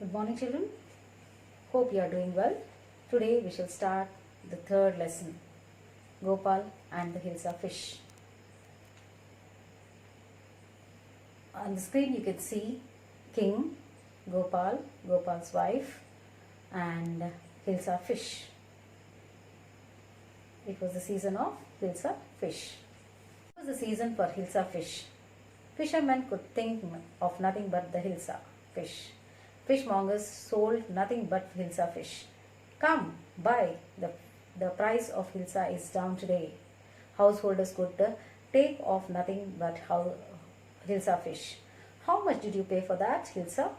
Good morning, children. Hope you are doing well. Today we shall start the third lesson, Gopal and the Hilsa fish. On the screen you can see King, Gopal, Gopal's wife, and Hilsa fish. It was the season of Hilsa fish. It was the season for Hilsa fish. Fishermen could think of nothing but the Hilsa fish. Fishmongers sold nothing but Hilsa fish. Come, buy. The price of Hilsa is down today. Householders could take off nothing but Hilsa fish. How much did you pay for that, Hilsa?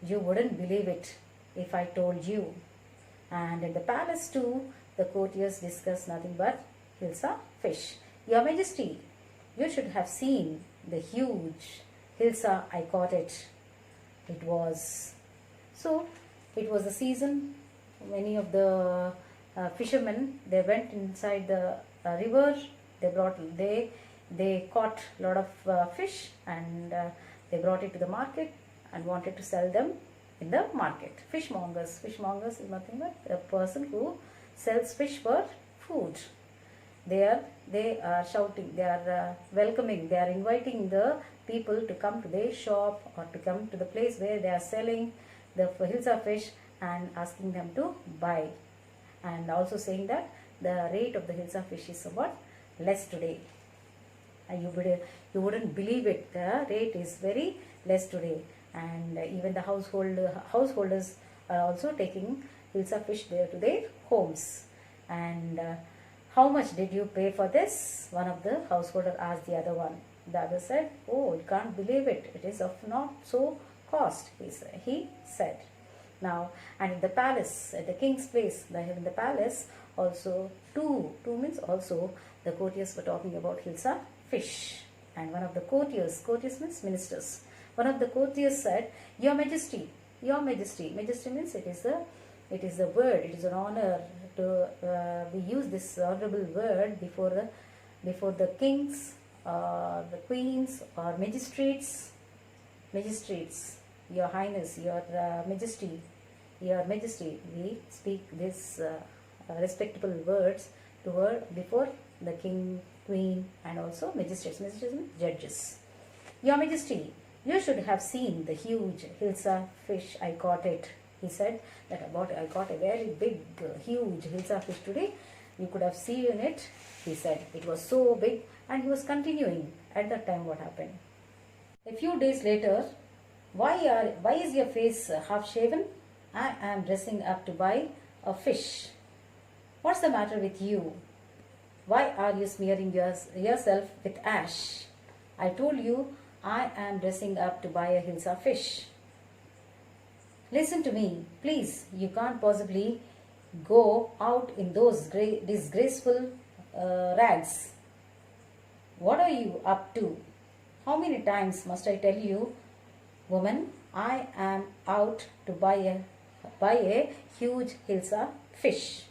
You wouldn't believe it if I told you. And in the palace too, the courtiers discussed nothing but Hilsa fish. Your Majesty, you should have seen the huge Hilsa. I caught it. It was the season. Many of the fishermen, they went inside the river. They caught a lot of fish, and they brought it to the market and wanted to sell them in the market. Fishmongers is nothing but a person who sells fish for food. They are shouting, they are welcoming, they are inviting the people to come to their shop or to come to the place where they are selling the Hilsa fish and asking them to buy, and also saying that the rate of the Hilsa fish is somewhat less today. You wouldn't believe it, the rate is very less today, and even the householders are also taking Hilsa fish there to their homes. And how much did you pay for this? One of the householder asked the other one. The other said, oh, you can't believe it. It is of not so cost, he said. Now, and in the palace, at the king's place, in the palace, also two means also the courtiers were talking about Hilsa fish. And one of the courtiers means ministers. One of the courtiers said, Your Majesty, Majesty means it is a word, it is an honor to we use this honorable word before the kings, the queens, or magistrates. Your Highness, Your Majesty, we speak this respectable words to her before the king, queen, and also magistrates. Magistrates means judges. Your Majesty, you should have seen the huge Hilsa fish. I caught it. He said that I got a very big, huge Hilsa fish today. You could have seen it. He said it was so big, and he was continuing. At that time, what happened? A few days later, why is your face half shaven? I am dressing up to buy a fish. What's the matter with you? Why are you smearing yourself with ash? I told you I am dressing up to buy a Hilsa fish. Listen to me, please. You can't possibly go out in those disgraceful rags. What are you up to? How many times must I tell you, woman, I am out to buy a huge Hilsa fish.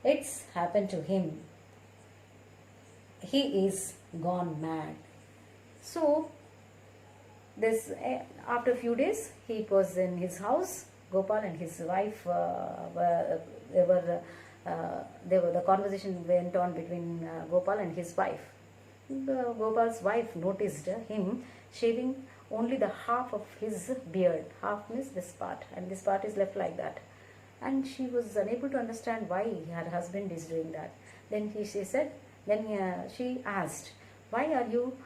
It's happened to him. He is gone mad. So, after a few days, he was in his house. Gopal and his wife the conversation went on between Gopal and his wife. Gopal's wife noticed him shaving only the half of his beard. Half means this part, and this part is left like that. And she was unable to understand why her husband is doing that. Then she asked, "Why are you?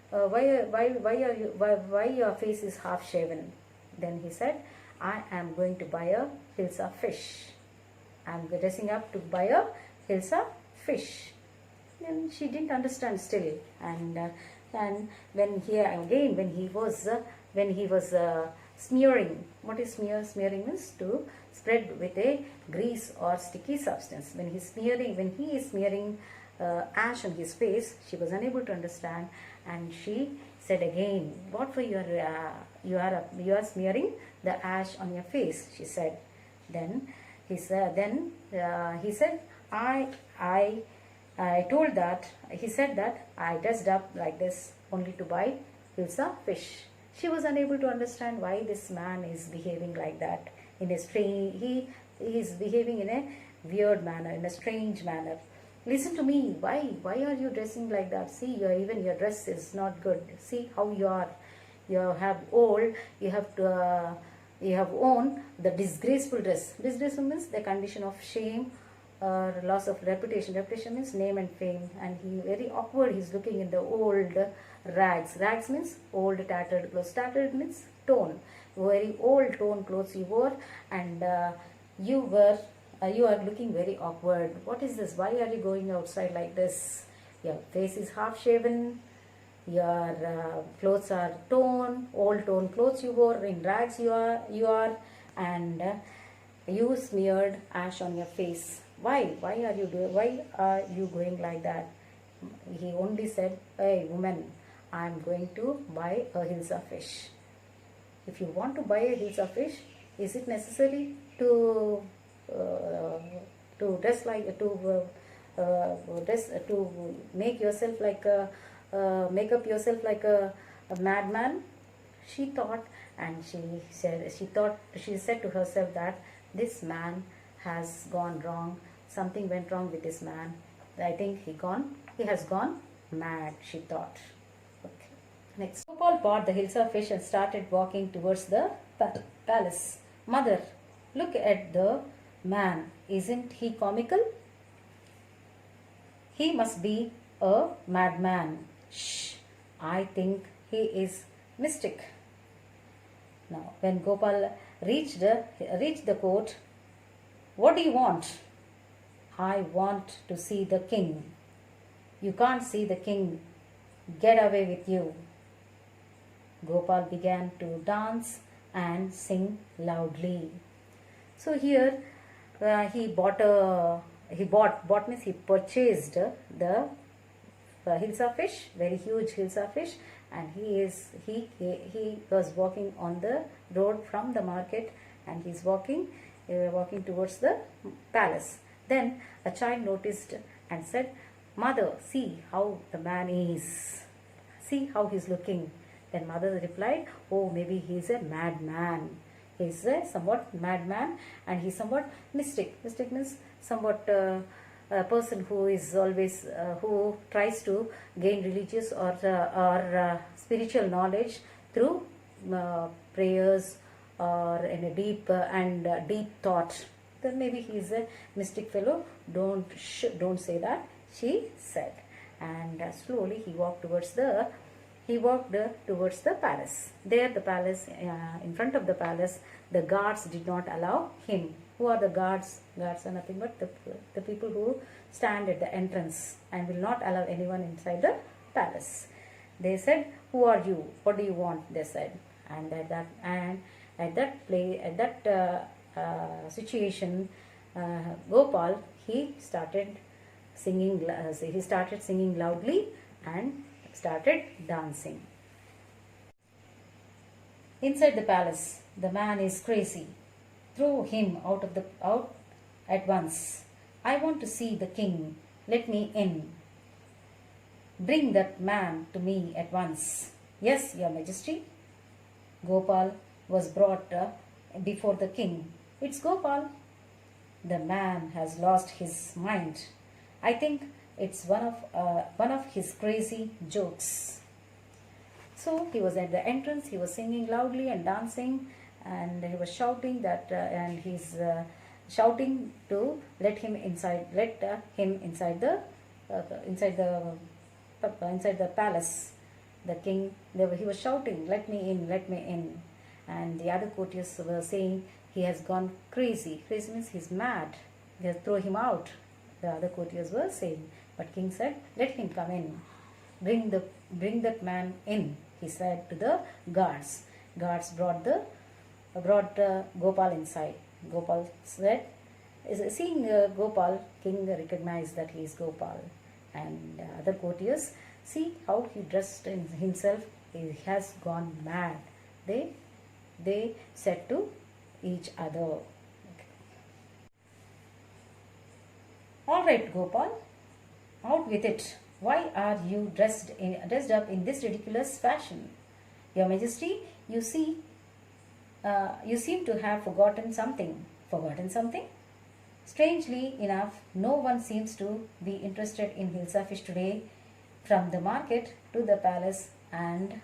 Why your face is half shaven?" Then he said, "I am going to buy a Hilsa fish. I am dressing up to buy a Hilsa fish." Then she didn't understand still, and when he was smearing. What is smearing means to spread with a grease or sticky substance. When he is smearing ash on his face, she was unable to understand, and she said again, "What for you are smearing the ash on your face?" she said. Then he said, he said that I dressed up like this only to buy Hilsa fish. She was unable to understand why this man is behaving like that. In a strange, he is behaving in a weird manner, in a strange manner. Listen to me. Why are you dressing like that? See, even your dress is not good. See how you are. You have old. You have to. You have worn the disgraceful dress. Disgraceful means the condition of shame or loss of reputation. Reputation means name and fame. And he very awkward. He's looking in the old rags. Rags means old tattered clothes. Tattered means torn. Very old torn clothes you wore, and you were. You are looking very awkward. What is this? Why are you going outside like this? Your face is half shaven. Your clothes are torn, old torn clothes you wore, in rags you are, and you smeared ash on your face. Why are you going like that? He only said, "Hey woman, I am going to buy a Hilsa fish." If you want to buy a Hilsa fish, is it necessary to dress like to make yourself like a make up yourself like a madman? She thought, and she said to herself that this man has gone wrong. Something went wrong with this man. I think he has gone mad, she thought. Okay. Next. Gopal bought the Hilsa fish and started walking towards the palace. Mother, look at the man. Isn't he comical? He must be a madman. Shh, I think he is mystic. Now, when Gopal reached the court, what do you want? I want to see the king. You can't see the king. Get away with you. Gopal began to dance and sing loudly. So here he purchased the Hilsa fish, very huge Hilsa fish, and he was walking on the road from the market, and he's walking towards the palace. Then a child noticed and said, "Mother, see how the man is. See how he's looking." Then mother replied, "Oh, maybe he's a madman. He's a somewhat madman, and he's somewhat mystic." Mystic means somewhat a person who is always who tries to gain religious or spiritual knowledge through prayers or in a deep deep thought. Then maybe he is a mystic fellow. Don't say that, she said. And slowly he walked towards the palace. There, the palace, in front of the palace, the guards did not allow him. Who are the guards? Guards are nothing but the people who stand at the entrance and will not allow anyone inside the palace. They said, "Who are you? What do you want?" They said. And at that situation, Gopal, he started singing loudly and started dancing. Inside the palace, the man is crazy. Throw him out at once. I want to see the king. Let me in. Bring that man to me at once. Yes, your majesty. Gopal was brought before the king. It's Gopal. The man has lost his mind. I think it's one of his crazy jokes. So he was at the entrance. He was singing loudly and dancing, and he was shouting that, and he's shouting to let him inside the palace. The king, he was shouting, "Let me in, let me in." And the other courtiers were saying, "He has gone crazy." Crazy means he's mad. They throw him out. The other courtiers were saying, but king said, "Let him come in. Bring that man in," he said to the guards. Guards brought Gopal inside. Gopal said, seeing Gopal, king recognized that he is Gopal. And other courtiers, see how he dressed in himself. He has gone mad. They said to each other. Okay. All right, Gopal, out with it. Why are you dressed up in this ridiculous fashion? Your Majesty, you see, you seem to have forgotten something. Forgotten something? Strangely enough, no one seems to be interested in Hilsa fish today. From the market to the palace and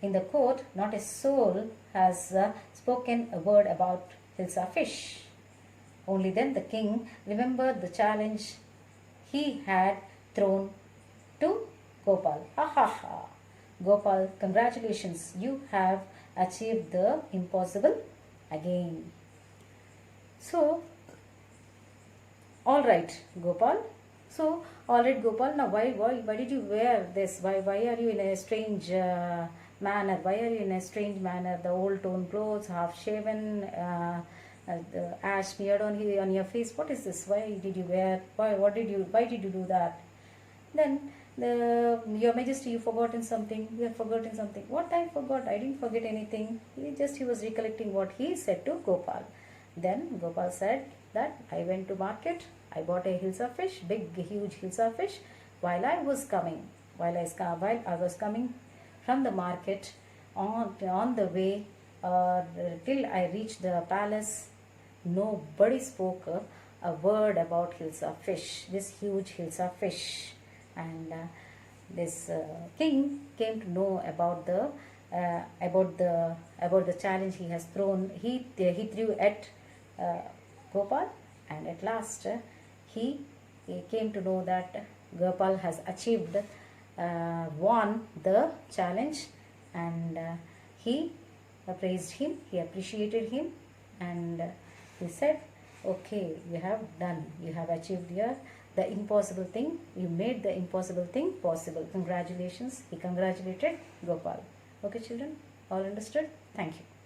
in the court, not a soul has spoken a word about Hilsa fish. Only then the king remembered the challenge he had thrown to Gopal. Ha ha ha! Gopal, congratulations, you have achieved the impossible again. So, alright, Gopal. So, alright, Gopal. Now, why did you wear this? Why are you in a strange manner? Why are you in a strange manner? The old torn clothes, half shaven, the ash smeared on your face. What is this? Why did you wear? Why did you do that? Then your Majesty, you forgotten something. You have forgotten something. What I forgot? I didn't forget anything. He was recollecting what he said to Gopal. Then Gopal said that I went to market. I bought a Hilsa fish, huge Hilsa fish. While I was coming from the market on the way till I reached the palace, nobody spoke a word about Hilsa fish, this huge Hilsa fish. And this king came to know about the challenge he has thrown. He threw at Gopal, and at last he came to know that Gopal has achieved, won the challenge, and he praised him, he appreciated him, and he said, okay, you have done, you have achieved the impossible thing, you made the impossible thing possible. Congratulations. He congratulated Gopal. Okay children, all understood? Thank you.